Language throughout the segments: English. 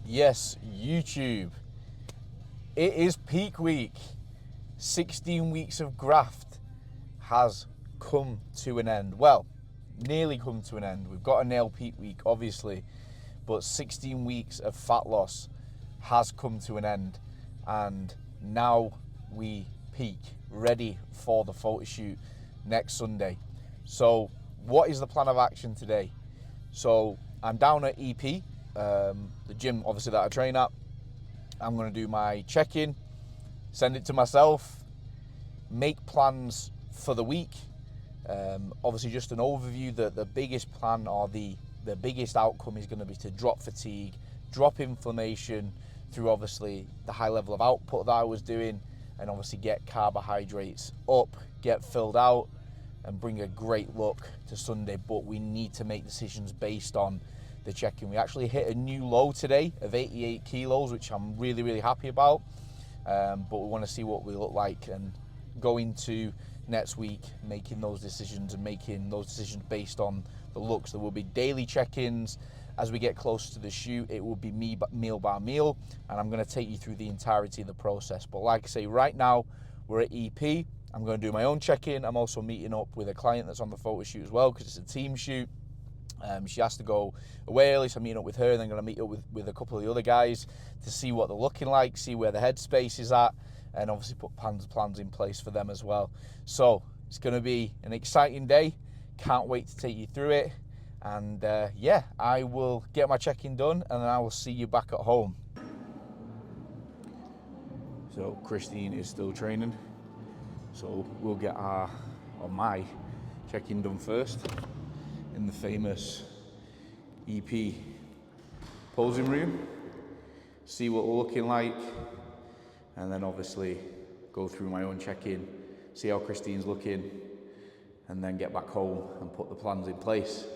Yes, YouTube. It is peak week. 16 weeks of graft has come to an end. Well, nearly come to an end. We've got a nail peak week, obviously, but 16 weeks of fat loss has come to an end. And now we peak, ready for the photo shoot next Sunday. So what is the plan of action today? So I'm down at EP, the gym obviously that I train at. I'm going to do my check-in, send it to myself, make plans for the week. Obviously just an overview. The biggest plan or the biggest outcome is going to be to drop fatigue, drop inflammation through obviously the high level of output that I was doing, and obviously get carbohydrates up, get filled out, and bring a great look to Sunday. But we need to make decisions based on the check-in. We actually hit a new low today of 88 kilos, which I'm really, really happy about. But we want to see what we look like and go into next week making those decisions and making those decisions based on the looks. There will be daily check-ins. As we get closer to the shoot, it will be meal by meal, and I'm going to take you through the entirety of the process. But like I say, right now we're at EP. I'm going to do my own check-in. I'm also meeting up with a client that's on the photo shoot as well, because it's a team shoot. She has to go away early, so I'm meeting up with her, and then going to meet up with a couple of the other guys to see what they're looking like, see where the headspace is at, and obviously put plans in place for them as well. So it's going to be an exciting day. Can't wait to take you through it. And yeah, I will get my check-in done, and then I will see you back at home. So Christine is still training, so we'll get my check-in done first in the famous EP posing room, see what we're looking like, and then obviously go through my own check-in, see how Christine's looking, and then get back home and put the plans in place.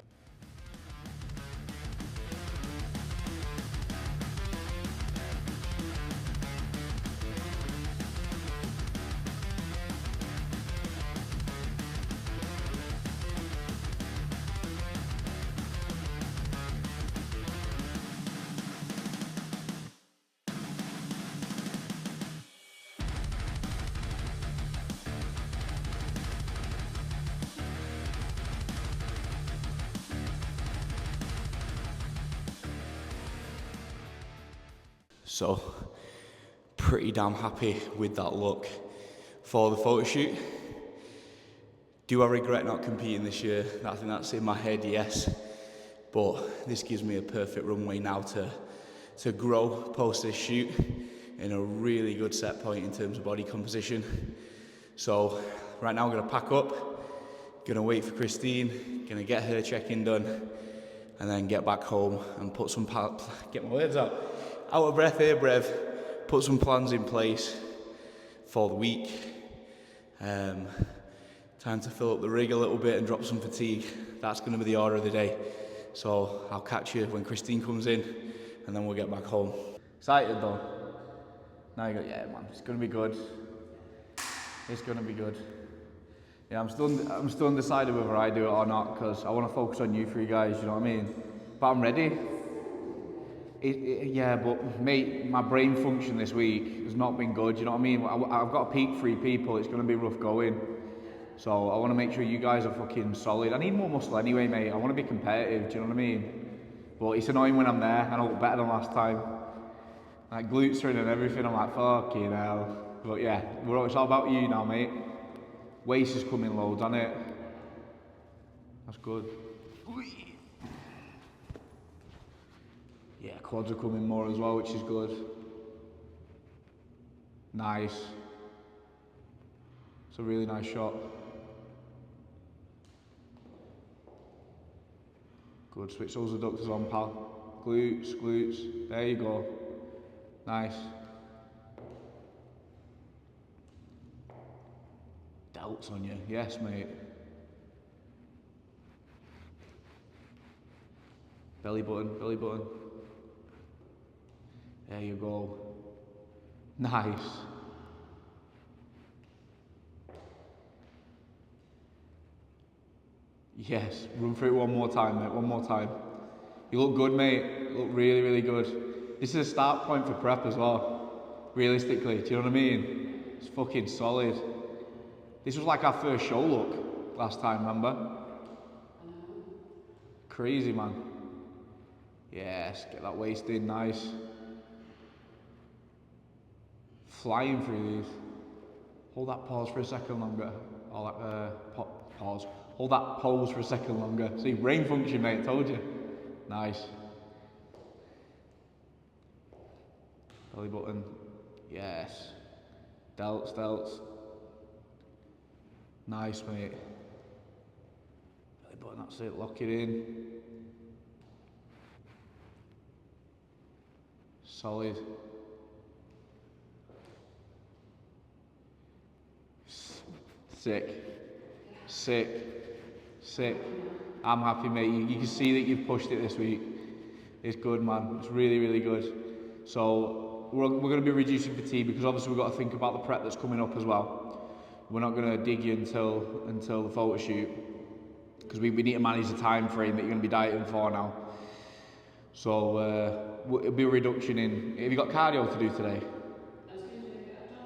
So, pretty damn happy with that look for the photo shoot. Do I regret not competing this year? I think that's in my head, yes. But this gives me a perfect runway now to grow post this shoot in a really good set point in terms of body composition. So, right now I'm gonna pack up, gonna wait for Christine, gonna get her check-in done, and then get back home and put some, get my words out of breath here, Brev, put some plans in place for the week. Time to fill up the rig a little bit and drop some fatigue. That's going to be the order of the day. So I'll catch you when Christine comes in, and then we'll get back home. Excited though? Now you go, yeah man, it's going to be good. It's going to be good. Yeah, I'm still undecided whether I do it or not, because I want to focus on you three guys, you know what I mean? But I'm ready. Yeah, but mate, my brain function this week has not been good, you know what I mean? I've got to peak 3 people, it's going to be rough going. So I want to make sure you guys are fucking solid. I need more muscle anyway, mate. I want to be competitive, do you know what I mean? But it's annoying when I'm there, and I look better than last time. Like glutes are in and everything, I'm like, fucking hell. But yeah, it's all about you now, mate. Waist is coming loads on it. That's good. Yeah, quads are coming more as well, which is good. Nice. It's a really nice shot. Good, switch those adductors on, pal. Glutes, glutes, there you go. Nice. Delts on you, yes mate. Belly button, belly button. There you go. Nice. Yes, run through it one more time, mate, one more time. You look good, mate. You look really, really good. This is a start point for prep as well, realistically, do you know what I mean? It's fucking solid. This was like our first show look last time, remember? Crazy, man. Yes, get that waist in, nice. Flying through these. Hold that pause for a second longer. Or that, pause. Hold that pose for a second longer. See, brain function, mate, told you. Nice. Belly button. Yes. Delts, delts. Nice, mate. Belly button, that's it. Lock it in. Solid. Sick. Sick. Sick. I'm happy, mate. You can see that you've pushed it this week. It's good, man. It's really, really good. So we're going to be reducing fatigue because obviously we've got to think about the prep that's coming up as well. We're not going to dig you until the photo shoot because we need to manage the time frame that you're going to be dieting for now. So it'll be a reduction in. Have you got cardio to do today? I've done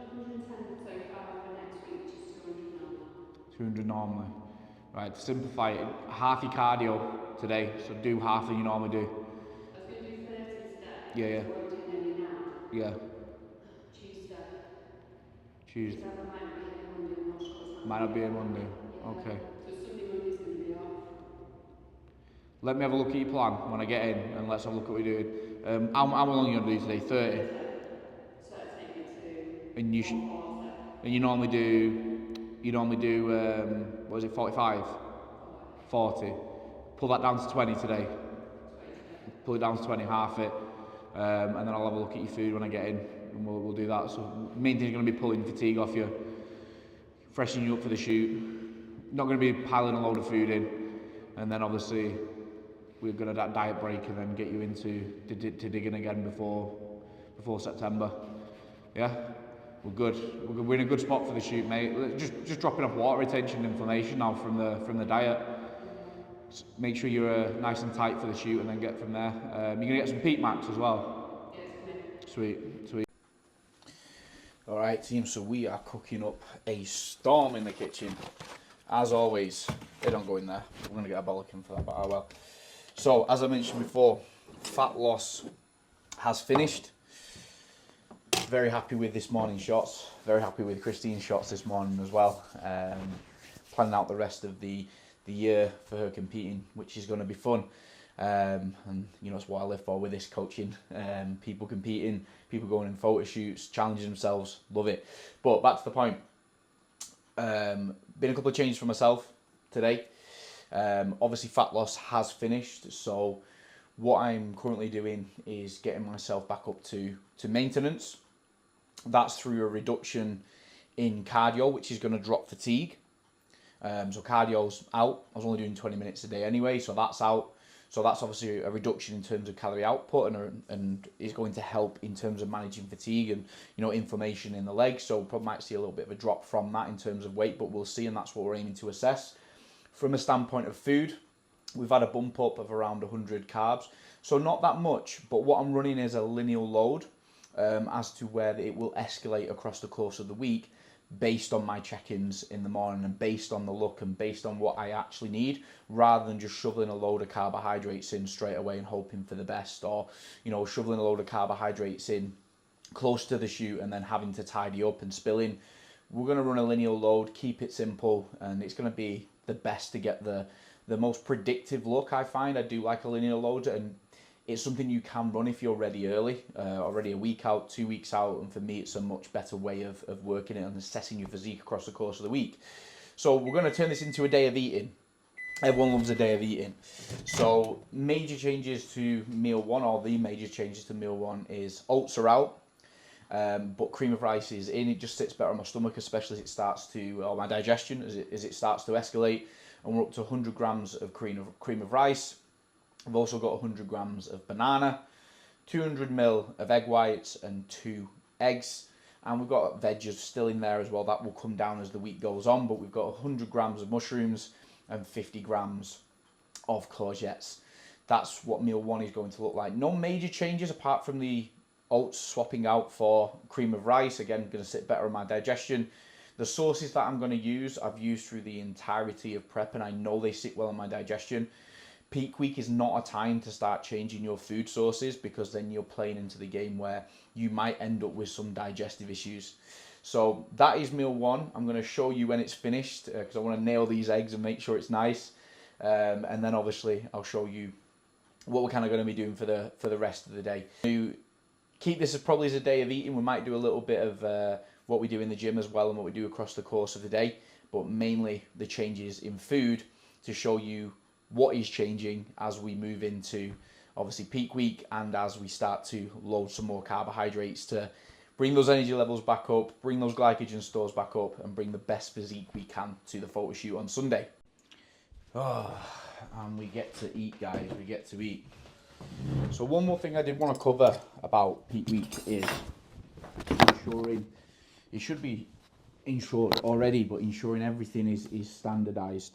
110 so far for next week, which is 200 normally. 200 normally. Right, to simplify it, half your cardio today, so do half that you normally do. I was going to do 30 today. Yeah, yeah. So what are we doing any now? Yeah. Tuesday. Tuesday. Because I might not be here Monday, I'm not sure what's happening. Might not be here Monday. Yeah. Okay. So Sunday, Monday's going to be off. Let me have a look at your plan when I get in, and let's have a look at what we're doing. How long are you going to do today? 30? So it'll take me to And you 140. And you normally do, what is it, 45? 40. Pull that down to 20 today. Pull it down to 20, half it. And then I'll have a look at your food when I get in, and we'll do that. So main thing is going to be pulling fatigue off you, freshening you up for the shoot. Not going to be piling a load of food in, and then obviously we're going to diet break and then get you into to digging again before September. Yeah, we're good. We're in a good spot for the shoot, mate. Just dropping off water retention and inflammation now from the diet. Make sure you're nice and tight for the shoot, and then get from there. You're gonna get some peak max as well. Sweet. All right, team. So we are cooking up a storm in the kitchen, as always. They don't go in there. We're gonna get a bollocking for that, but oh well. So as I mentioned before, fat loss has finished. Very happy with this morning's shots. Very happy with Christine's shots this morning as well. Planning out the rest of the year for her competing, which is going to be fun. And you know, it's what I live for with this coaching. People competing, people going in photo shoots, challenging themselves. Love it. But back to the point. Been a couple of changes for myself today. Obviously fat loss has finished, so what I'm currently doing is getting myself back up to maintenance. That's through a reduction in cardio, which is going to drop fatigue. So cardio's out. I was only doing 20 minutes a day anyway, so that's out. So that's obviously a reduction in terms of calorie output, and is going to help in terms of managing fatigue and, you know, inflammation in the legs. So probably might see a little bit of a drop from that in terms of weight, but we'll see, and that's what we're aiming to assess. From a standpoint of food, we've had a bump up of around 100 carbs, so not that much, but what I'm running is a lineal load as to where it will escalate across the course of the week based on my check-ins in the morning and based on the look and based on what I actually need, rather than just shoveling a load of carbohydrates in straight away and hoping for the best, or, you know, shoveling a load of carbohydrates in close to the shoot and then having to tidy up and spilling. We're going to run a lineal load, keep it simple, and it's going to be the best to get the most predictive look. I find I do like a linear load, and it's something you can run if you're ready early, already a week out, 2 weeks out, and for me it's a much better way of working it and assessing your physique across the course of the week. So we're going to turn this into a day of eating. Everyone loves a day of eating. So major changes to meal one, or the major changes to meal one, is oats are out, but cream of rice is in. It just sits better on my stomach, especially as it starts to, or my digestion, as it starts to escalate, and we're up to 100 grams of cream of rice. I've also got 100 grams of banana, 200 ml of egg whites, and 2 eggs. And we've got veggies still in there as well. That will come down as the week goes on, but we've got 100 grams of mushrooms and 50 grams of courgettes. that's what meal 1 is going to look like. No major changes apart from the oats swapping out for cream of rice. Again, going to sit better on my digestion. The sauces that I'm going to use, I've used through the entirety of prep, and I know they sit well on my digestion. Peak week is not a time to start changing your food sources, because then you're playing into the game where you might end up with some digestive issues. So that is meal 1. I'm going to show you when it's finished, because I want to nail these eggs and make sure it's nice. And then obviously I'll show you what we're kind of going to be doing for the rest of the day. To keep this as probably as a day of eating, we might do a little bit of what we do in the gym as well, and what we do across the course of the day, but mainly the changes in food to show you what is changing as we move into obviously peak week, and as we start to load some more carbohydrates to bring those energy levels back up, bring those glycogen stores back up, and bring the best physique we can to the photo shoot on Sunday. Oh, and we get to eat, guys, we get to eat. So one more thing I did want to cover about peak week is ensuring, it should be insured already, but ensuring everything is standardized.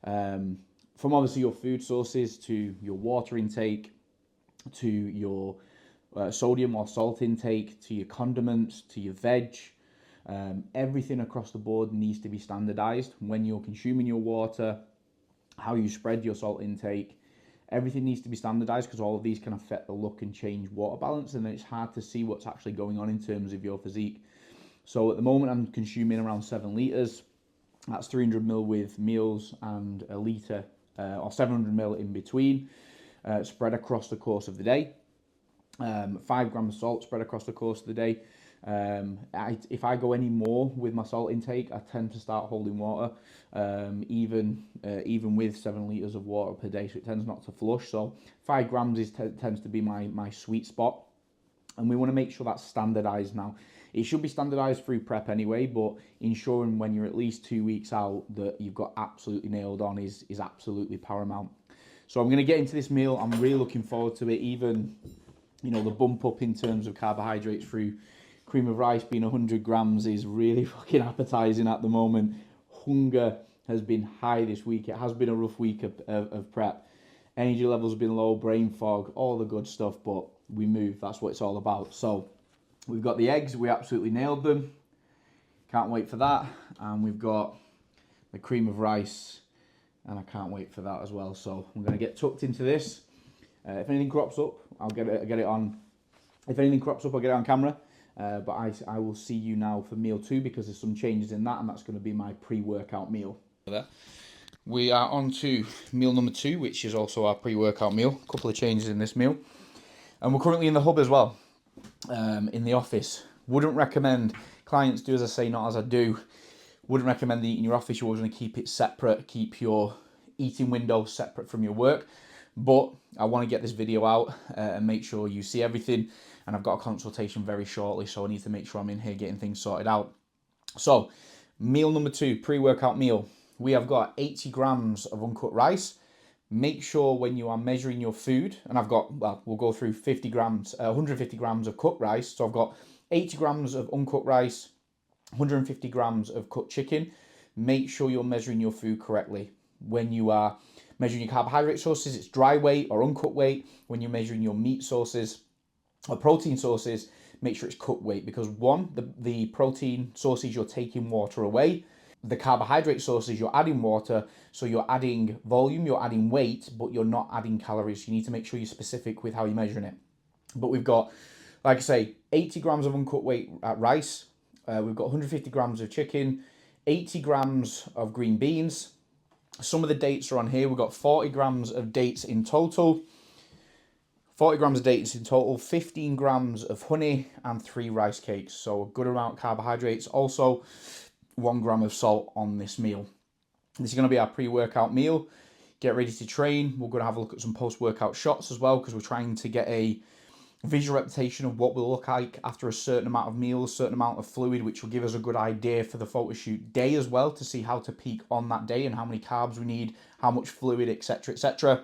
From obviously your food sources, to your water intake, to your sodium or salt intake, to your condiments, to your veg, everything across the board needs to be standardized. When you're consuming your water, how you spread your salt intake, everything needs to be standardized, because all of these can affect the look and change water balance, and then it's hard to see what's actually going on in terms of your physique. So at the moment I'm consuming around 7 litres. That's 300 ml with meals and a litre or 700 ml in between, spread across the course of the day. 5 grams of salt spread across the course of the day. If I go any more with my salt intake, I tend to start holding water, even with 7 litres of water per day, so it tends not to flush. So 5 grams tends to be my sweet spot, and we want to make sure that's standardized now. It should be standardized through prep anyway, but ensuring when you're at least 2 weeks out that you've got absolutely nailed on is absolutely paramount. So I'm going to get into this meal. I'm really looking forward to it. Even, you know, the bump up in terms of carbohydrates through cream of rice being 100 grams is really fucking appetizing at the moment. Hunger has been high this week. It has been a rough week of prep. Energy levels have been low, brain fog, all the good stuff, but we move. That's what it's all about. So we've got the eggs. We absolutely nailed them. Can't wait for that. And we've got the cream of rice, and I can't wait for that as well. So I'm going to get tucked into this. If anything crops up, I'll get it on. If anything crops up, I'll get it on camera. But I will see you now for meal 2, because there's some changes in that, and that's going to be my pre-workout meal. We are on to meal number 2, which is also our pre-workout meal. A couple of changes in this meal. And we're currently in the hub as well, in the office. Wouldn't recommend, clients do as I say, not as I do. Wouldn't recommend eating in your office. You always want to keep it separate, keep your eating window separate from your work. But I want to get this video out and make sure you see everything. And I've got a consultation very shortly, so I need to make sure I'm in here getting things sorted out. So, meal number 2, pre-workout meal. We have got 80 grams of uncut rice. Make sure when you are measuring your food, and I've got, well, we'll go through 150 grams of cooked rice. So I've got 80 grams of uncut rice, 150 grams of cooked chicken. Make sure you're measuring your food correctly. When you are measuring your carbohydrate sources, it's dry weight or uncut weight. When you're measuring your meat sources or protein sources, make sure it's cooked weight, because one, the protein sources, you're taking water away. The carbohydrate sources, you're adding water, so you're adding volume, you're adding weight, but you're not adding calories. You need to make sure you're specific with how you're measuring it. But we've got, like I say, 80 grams of uncut weight rice. We've got 150 grams of chicken, 80 grams of green beans. Some of the dates are on here. We've got 40 grams of dates in total. 40 grams of dates in total, 15 grams of honey, and 3 rice cakes. So a good amount of carbohydrates. Also, 1 gram of salt on this meal. This is going to be our pre-workout meal. Get ready to train. We're going to have a look at some post-workout shots as well, because we're trying to get a visual representation of what we'll look like after a certain amount of meals, certain amount of fluid, which will give us a good idea for the photo shoot day as well, to see how to peak on that day and how many carbs we need, how much fluid, etc., etc.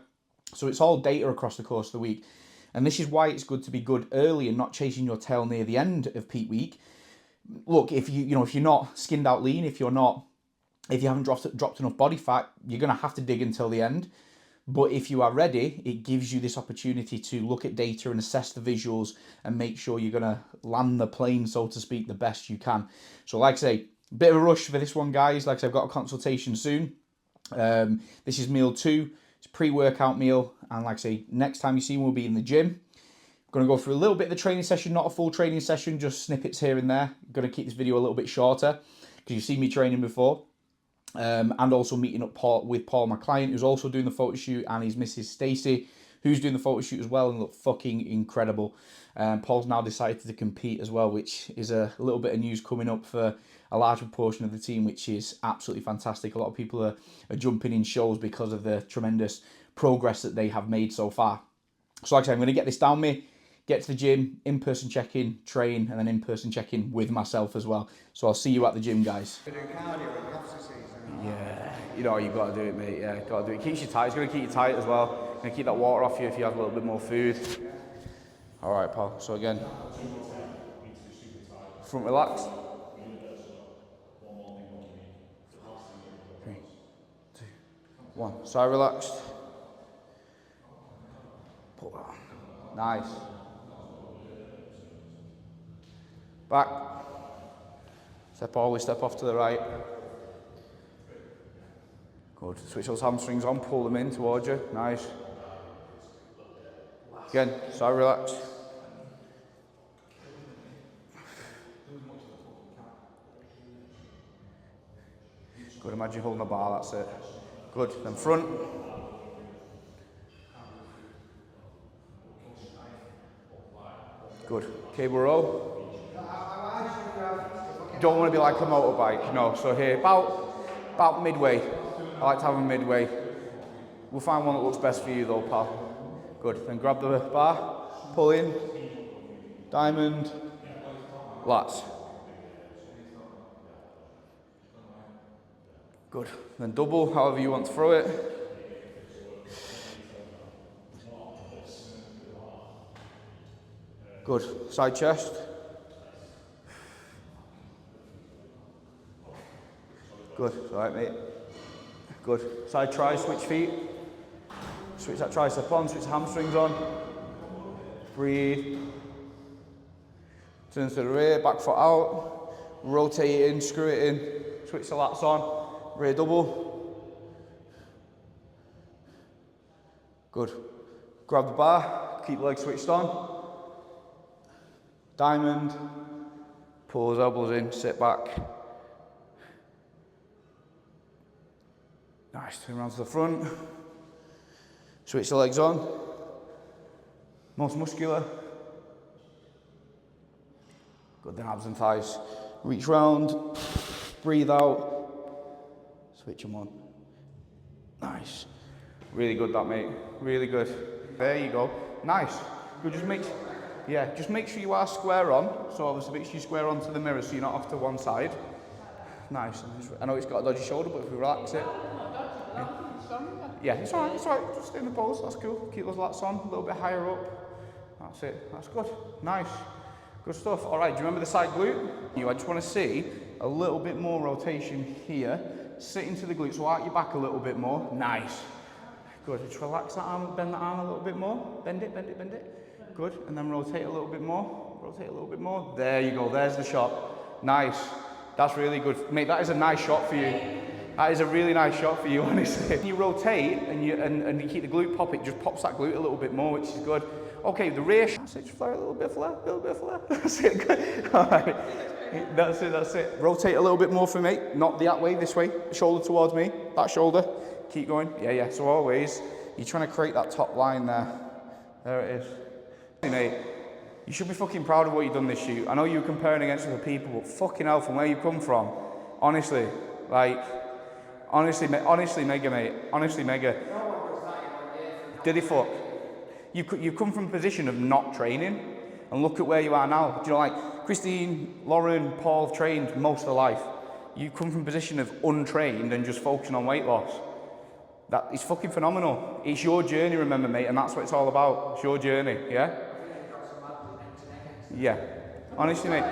So it's all data across the course of the week. And this is why it's good to be good early and not chasing your tail near the end of peak week. Look, if you're not skinned out lean, if you haven't dropped enough body fat, you're going to have to dig until the end. But if you are ready, it gives you this opportunity to look at data and assess the visuals and make sure you're going to land the plane, so to speak, the best you can. So like I say, bit of a rush for this one, guys. Like I said, I've got a consultation soon. This is meal 2. It's a pre-workout meal. And like I say, next time you see me, we'll be in the gym. I'm going to go through a little bit of the training session, not a full training session, just snippets here and there. I'm going to keep this video a little bit shorter because you've seen me training before. And also meeting up with Paul, my client, who's also doing the photo shoot, and his Mrs. Stacey, who's doing the photo shoot as well, and look fucking incredible. Paul's now decided to compete as well, which is a little bit of news coming up for a large proportion of the team, which is absolutely fantastic. A lot of people are jumping in shows because of the tremendous progress that they have made so far. So like I said, I'm going to get this down me, get to the gym, in-person check-in, train, and then in-person check-in with myself as well. So I'll see you at the gym, guys. Yeah, you know, you've got to do it, mate. Yeah, got to do it. It keeps you tight. It's going to keep you tight as well. It's going to keep that water off you if you have a little bit more food. All right, pal. So again, front relaxed. 3, 2, 1. Side relaxed. Pull that on. Nice. Back. Always step off to the right. Good. Switch those hamstrings on, pull them in towards you. Nice. Again, side relax. Good, imagine holding the bar, that's it. Good, then front. Good. Cable row. Don't want to be like a motorbike, no. So here, about midway. I like to have them midway. We'll find one that looks best for you though, pal. Good, then grab the bar, pull in, diamond, lats. Good, then double, however you want to throw it. Good, side chest. Good, alright mate. Good, side try, switch feet. Switch that tricep on, switch the hamstrings on. Breathe. Turn to the rear, back foot out. Rotate it in, screw it in. Switch the lats on. Rear double. Good. Grab the bar, keep the legs switched on. Diamond. Pull those elbows in, sit back. Nice, turn around to the front. Switch the legs on. Most muscular. Good, then abs and thighs. Reach round, breathe out, switch them on. Nice. Really good that, mate. Really good. There you go. Nice. Good, just make sure you are square on. So obviously make sure you square onto the mirror so you're not off to one side. Nice. I know it's got a dodgy shoulder, but if we relax it. Yeah, it's alright, just stay in the pose, that's cool. Keep those lats on, a little bit higher up. That's it, that's good. Nice. Good stuff. Alright, do you remember the side glute? I just want to see a little bit more rotation here. Sit into the glute, so out your back a little bit more. Nice. Good, just relax that arm, bend that arm a little bit more. Bend it, bend it, bend it. Good, and then rotate a little bit more. Rotate a little bit more. There you go, there's the shot. Nice. That's really good. Mate, that is a nice shot for you. That is a really nice shot for you, honestly. When you rotate and you keep the glute pop, it just pops that glute a little bit more, which is good. Okay, the rear, that's it, just flare, a little bit of flare, a little bit of flare. That's it, good. All right, that's it. Rotate a little bit more for me, not that way, this way. Shoulder towards me, that shoulder. Keep going, yeah. So always, you're trying to create that top line there. There it is. Hey, mate, you should be fucking proud of what you've done this shoot. I know you were comparing against other people, but fucking hell, from where you come from, honestly, honestly, mega, mate. Honestly, mega. Did he fuck? You've come from a position of not training, and look at where you are now. Do you know, like, Christine, Lauren, Paul have trained most of their life. You come from a position of untrained and just focusing on weight loss. That is fucking phenomenal. It's your journey, remember, mate, and that's what it's all about. It's your journey, yeah? Yeah. Honestly, mate.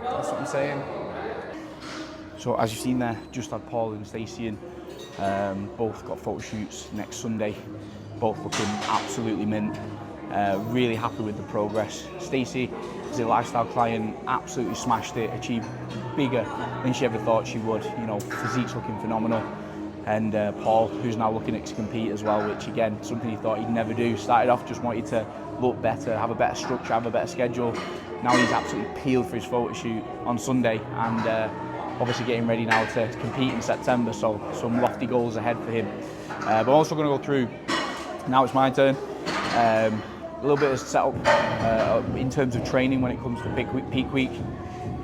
That's what I'm saying. So as you've seen there, just had Paul and Stacey in. Both got photo shoots next Sunday. Both looking absolutely mint. Really happy with the progress. Stacey is a lifestyle client, absolutely smashed it, achieved bigger than she ever thought she would. You know, physique's looking phenomenal. And Paul, who's now looking to compete as well, which again, something he thought he'd never do. Started off just wanted to look better, have a better structure, have a better schedule. Now he's absolutely peeled for his photo shoot on Sunday, and obviously getting ready now to compete in September, so some lofty goals ahead for him. But I'm also going to go through, now it's my turn, a little bit of setup in terms of training when it comes to peak week.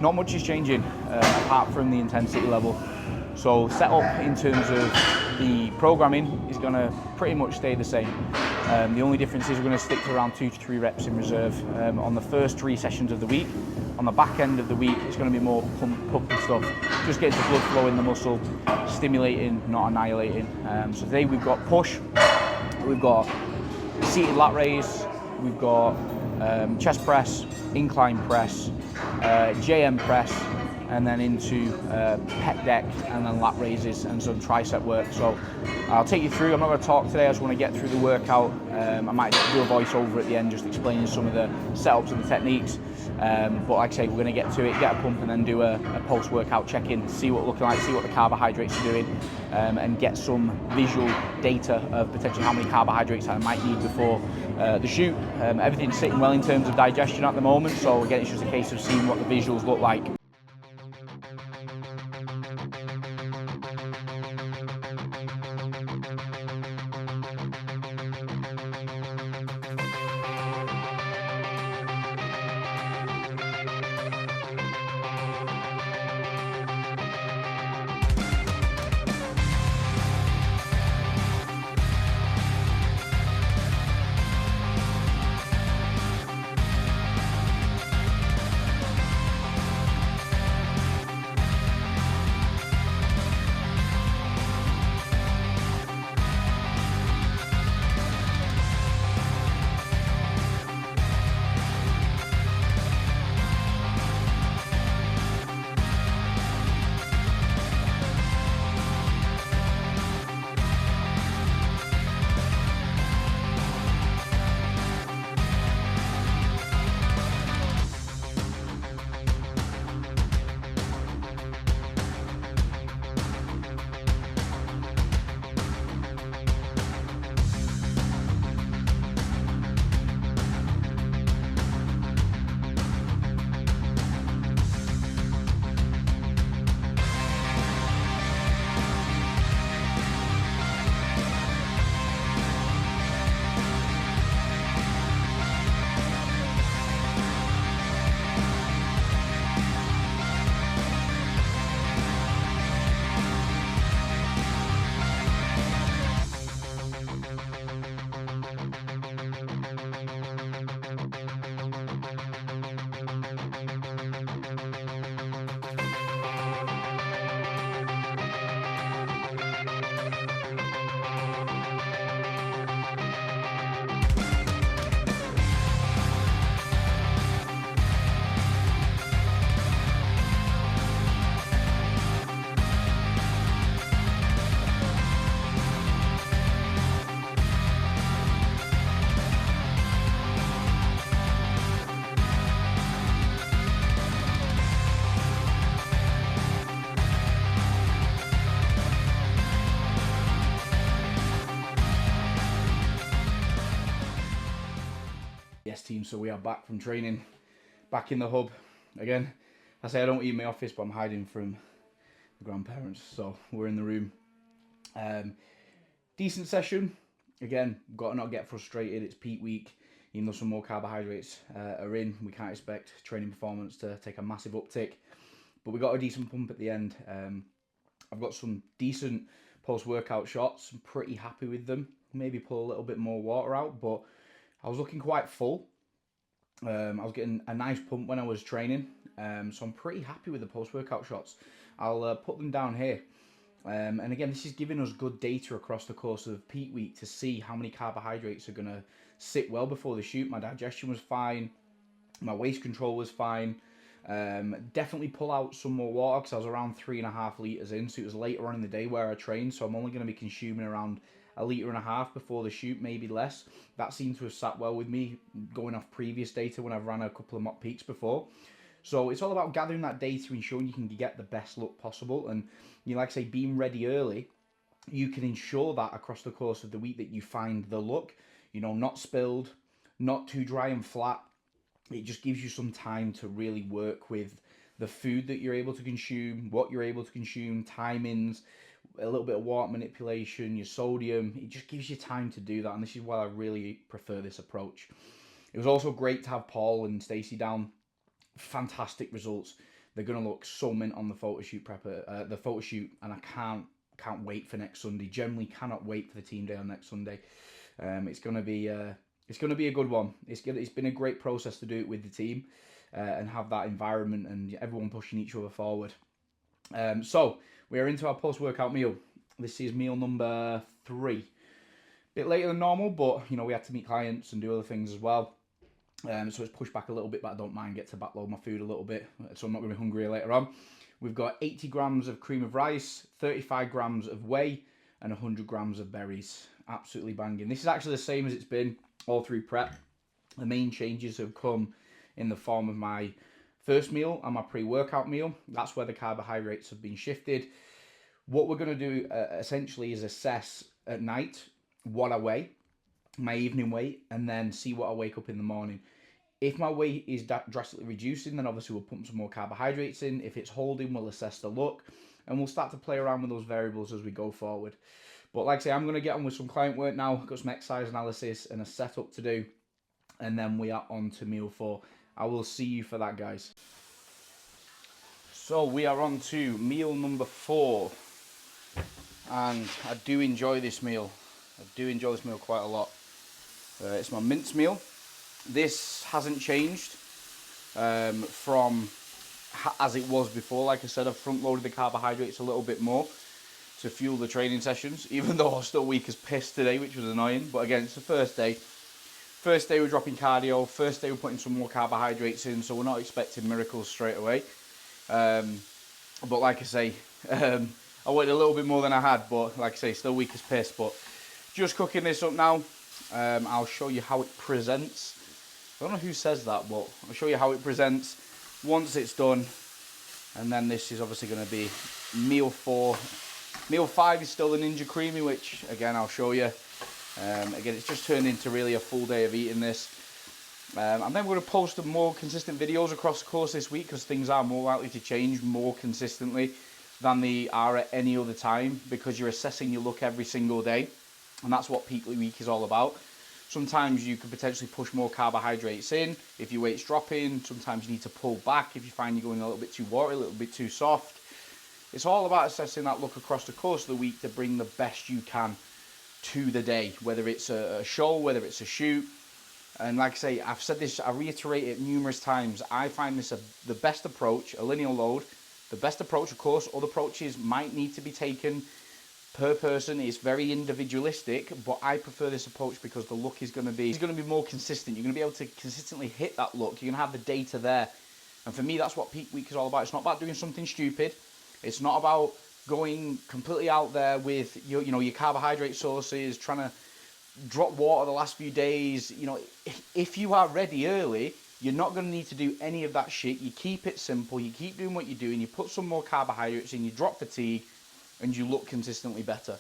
Not much is changing apart from the intensity level. So setup in terms of the programming is going to pretty much stay the same. The only difference is we're going to stick to around 2 to 3 reps in reserve on the first 3 sessions of the week. On the back end of the week, it's going to be more pumpy stuff, just getting the blood flow in the muscle, stimulating, not annihilating. So today we've got push, we've got seated lat raise, we've got chest press, incline press, JM press, and then into pec deck, and then lat raises and some tricep work. So I'll take you through. I'm not going to talk today, I just want to get through the workout. I might do a voiceover at the end just explaining some of the setups and the techniques. But like I say, we're going to get to it, get a pump, and then do a post-workout check-in, see what we're looking like, see what the carbohydrates are doing, and get some visual data of potentially how many carbohydrates I might need before the shoot. Everything's sitting well in terms of digestion at the moment, so again, it's just a case of seeing what the visuals look like. Yes team, so we are back from training, back in the hub again. I say I don't eat in my office, but I'm hiding from the grandparents, so we're in the room. Decent session. Again, got to not get frustrated, it's peak week. Even though some more carbohydrates are in, we can't expect training performance to take a massive uptick, but we got a decent pump at the end. I've got some decent post-workout shots, I'm pretty happy with them. Maybe pull a little bit more water out, but I was looking quite full. I was getting a nice pump when I was training, so I'm pretty happy with the post-workout shots. I'll put them down here. And again, this is giving us good data across the course of peak week to see how many carbohydrates are going to sit well before the shoot. My digestion was fine, my waist control was fine, Definitely pull out some more water because I was around 3.5 litres in, so it was later on in the day where I trained, so I'm only going to be consuming around 1.5 litres before the shoot, maybe less. That seems to have sat well with me going off previous data when I've ran a couple of mock peaks before. So it's all about gathering that data, ensuring you can get the best look possible, and like I say, being ready early. You can ensure that across the course of the week that you find the look, not spilled, not too dry and flat. It just gives you some time to really work with the food that you're able to consume, what you're able to consume, timings, a little bit of water manipulation, your sodium. It just gives you time to do that, and this is why I really prefer this approach. It was also great to have Paul and Stacey down. Fantastic results. They're going to look so mint on the photo shoot and I can't wait for next Sunday. Generally cannot wait for the team day on next Sunday. It's going to be a good one. It's been a great process to do it with the team and have that environment and everyone pushing each other forward. So we are into our post-workout meal. This is meal number 3. Bit later than normal, but we had to meet clients and do other things as well. So it's pushed back a little bit, but I don't mind, get to backload my food a little bit, so I'm not going to be hungry later on. We've got 80 grams of cream of rice, 35 grams of whey, and 100 grams of berries. Absolutely banging. This is actually the same as it's been all through prep. The main changes have come in the form of my first meal and my pre-workout meal. That's where the carbohydrates have been shifted. What we're going to do essentially is assess at night what I weigh, my evening weight, and then see what I wake up in the morning. If my weight is drastically reducing, then obviously we'll pump some more carbohydrates in. If it's holding, we'll assess the look, and we'll start to play around with those variables as we go forward. But like I say, I'm going to get on with some client work now. I've got some exercise analysis and a setup to do, and then we are on to meal 4. I will see you for that, guys. So we are on to meal number 4, and I do enjoy this meal. I do enjoy this meal quite a lot. It's my mince meal. This hasn't changed from as it was before. Like I said, I've front loaded the carbohydrates a little bit more to fuel the training sessions, even though I was still weak as piss today, which was annoying. But again, it's the first day. First day we're dropping cardio, first day we're putting some more carbohydrates in, so we're not expecting miracles straight away. But like I say, I weighed a little bit more than I had, but like I say, still weak as piss. But just cooking this up now. I'll show you how it presents. I don't know who says that, but I'll show you how it presents once it's done. And then this is obviously going to be meal 4. Meal 5 is still the Ninja Creamy, which again I'll show you. Again, it's just turned into really a full day of eating this. And then we're going to post some more consistent videos across the course this week, because things are more likely to change more consistently than they are at any other time, because you're assessing your look every single day. And that's what peak week is all about. Sometimes you could potentially push more carbohydrates in if your weight's dropping. Sometimes you need to pull back if you find you're going a little bit too watery, a little bit too soft. It's all about assessing that look across the course of the week to bring the best you can to the day, whether it's a show, whether it's a shoot. And like I say, I've said this, I reiterate it numerous times. I find this the best approach, a linear load. The best approach, of course, other approaches might need to be taken per person. It's very individualistic, but I prefer this approach because the look is going to be more consistent. You're going to be able to consistently hit that look. You're going to have the data there. And for me, that's what peak week is all about. It's not about doing something stupid. It's not about going completely out there with your carbohydrate sources, trying to drop water the last few days. If you are ready early, you're not going to need to do any of that shit. You keep it simple. You keep doing what you're doing. You put some more carbohydrates in. You drop fatigue, and you look consistently better.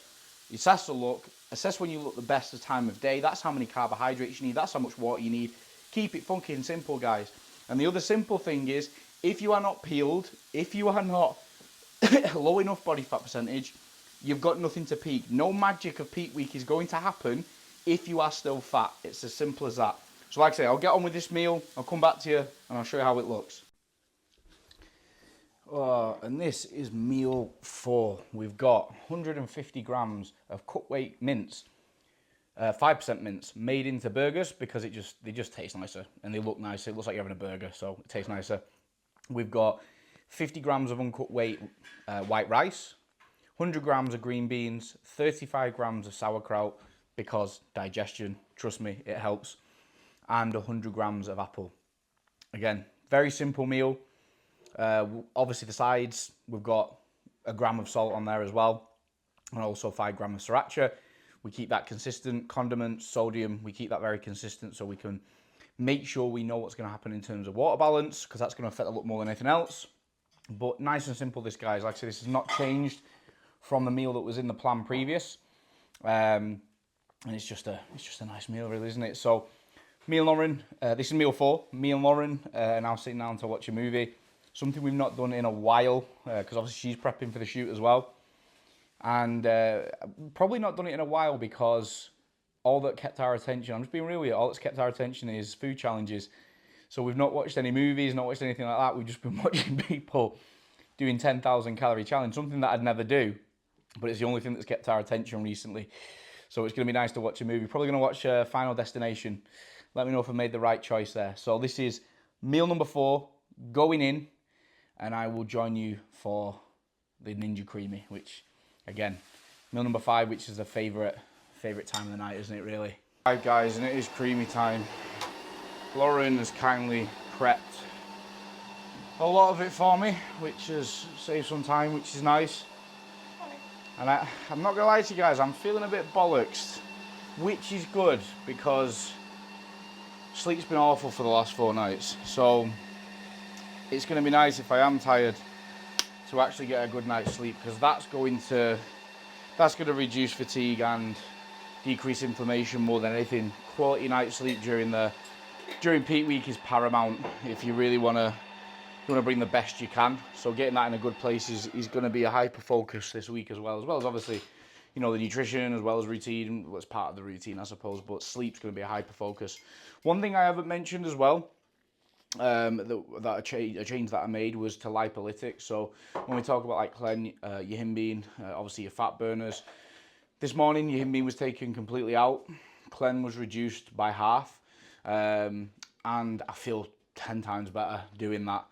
You assess the look, assess when you look the best the time of day. That's how many carbohydrates you need. That's how much water you need. Keep it funky and simple, guys. And the other simple thing is, if you are not peeled, if you are not low enough body fat percentage, you've got nothing to peak. No magic of peak week is going to happen if you are still fat. It's as simple as that. So like I say, I'll get on with this meal. I'll come back to you and I'll show you how it looks. And this is meal 4. We've got 150 grams of cut weight mince, 5% mince, made into burgers because they just taste nicer and they look nicer. It looks like you're having a burger, so it tastes nicer. We've got 50 grams of uncut weight white rice, 100 grams of green beans, 35 grams of sauerkraut because digestion, trust me, it helps, and 100 grams of apple. Again, very simple meal. Obviously the sides, we've got a gram of salt on there as well, and also 5 grams of sriracha. We keep that consistent. Condiments, sodium, we keep that very consistent so we can make sure we know what's going to happen in terms of water balance, because that's going to affect the look more than anything else. But nice and simple, this, guys. Like I said, this has not changed from the meal that was in the plan previous. And it's just a nice meal, really, isn't it? So, me and Lauren, this is meal 4. Me and Lauren are now sitting down to watch a movie. Something we've not done in a while, because obviously she's prepping for the shoot as well. And probably not done it in a while because all that kept our attention, I'm just being real with you, all that's kept our attention is food challenges. So we've not watched any movies, not watched anything like that. We've just been watching people doing 10,000 calorie challenge, something that I'd never do, but it's the only thing that's kept our attention recently. So it's going to be nice to watch a movie. Probably going to watch Final Destination. Let me know if I made the right choice there. So this is meal number 4, going in, and I will join you for the Ninja Creamy, which, again, meal number 5, which is a favourite time of the night, isn't it, really? Right, guys, and it is creamy time. Lauren has kindly prepped a lot of it for me, which has saved some time, which is nice. And I'm not gonna lie to you guys, I'm feeling a bit bollocksed, which is good because sleep's been awful for the last 4 nights. So it's gonna be nice if I am tired to actually get a good night's sleep, because that's gonna reduce fatigue and decrease inflammation more than anything. Quality night's sleep during peak week is paramount if you really want to bring the best you can. So getting that in a good place is going to be a hyper focus this week as well as obviously, you know, the nutrition as well as routine. Well, it's part of the routine, I suppose, but sleep's going to be a hyper focus. One thing I haven't mentioned as well, a change that I made was to lipolytics. So when we talk about like Clen, your Himbine, obviously your fat burners, this morning your Himbine was taken completely out. Clen was reduced by half. And I feel 10 times better doing that.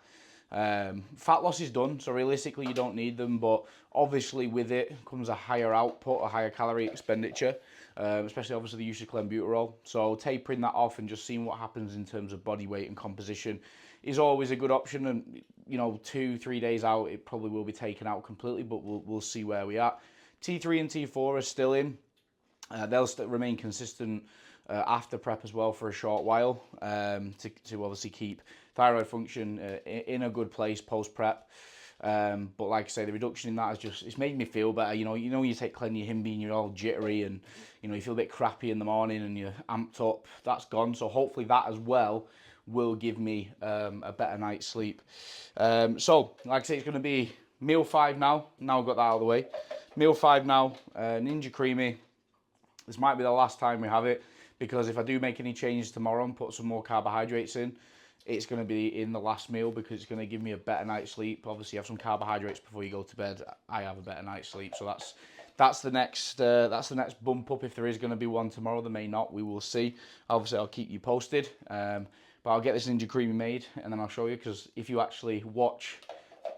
Fat loss is done, so realistically you don't need them, but obviously with it comes a higher output, a higher calorie expenditure, especially obviously the use of clenbuterol. So tapering that off and just seeing what happens in terms of body weight and composition is always a good option. And you know, 2-3 days out it probably will be taken out completely, but we'll see where we are. T3 and T4 are still in. They'll still remain consistent after prep as well for a short while, to obviously keep thyroid function in a good place post prep. But like I say, the reduction in that it's made me feel better. You know, you take Clen, your Himbine, you're all jittery and you know you feel a bit crappy in the morning and you're amped up. That's gone. So hopefully that as well will give me a better night's sleep. So like I say, it's going to be meal 5 now. Now I've got that out of the way. Meal 5 now. Ninja Creamy. This might be the last time we have it, because if I do make any changes tomorrow and put some more carbohydrates in, it's going to be in the last meal because it's going to give me a better night's sleep. Obviously, have some carbohydrates before you go to bed. I have a better night's sleep, so that's the next bump up. If there is going to be one tomorrow, there may not. We will see. Obviously, I'll keep you posted. But I'll get this Ninja Creamy made and then I'll show you, because if you actually watch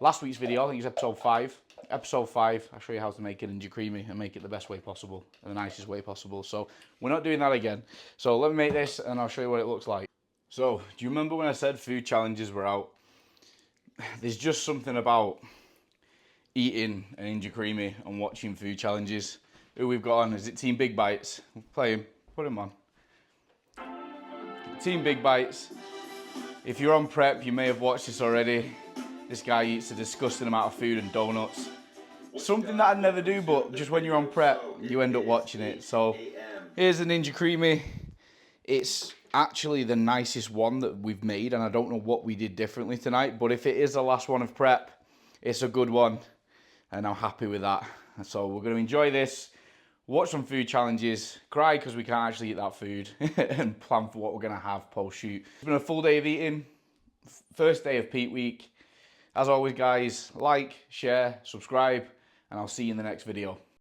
last week's video, I think it's episode 5. Episode 5, I'll show you how to make it Ninja Creamy and make it the best way possible and the nicest way possible. So we're not doing that again. So let me make this and I'll show you what it looks like. So do you remember when I said food challenges were out? There's just something about eating a Ninja Creamy and watching food challenges. Who we've got on? Is it Team Big Bites? Play him. Put him on. Team Big Bites. If you're on prep, you may have watched this already. This guy eats a disgusting amount of food and donuts. Something that I'd never do, but just when you're on prep, you end up watching it. So here's the Ninja Creamy. It's actually the nicest one that we've made, and I don't know what we did differently tonight, but if it is the last one of prep, it's a good one, and I'm happy with that. So we're going to enjoy this, watch some food challenges, cry because we can't actually eat that food, and plan for what we're going to have post-shoot. It's been a full day of eating, first day of peak week. As always, guys, like, share, subscribe, and I'll see you in the next video.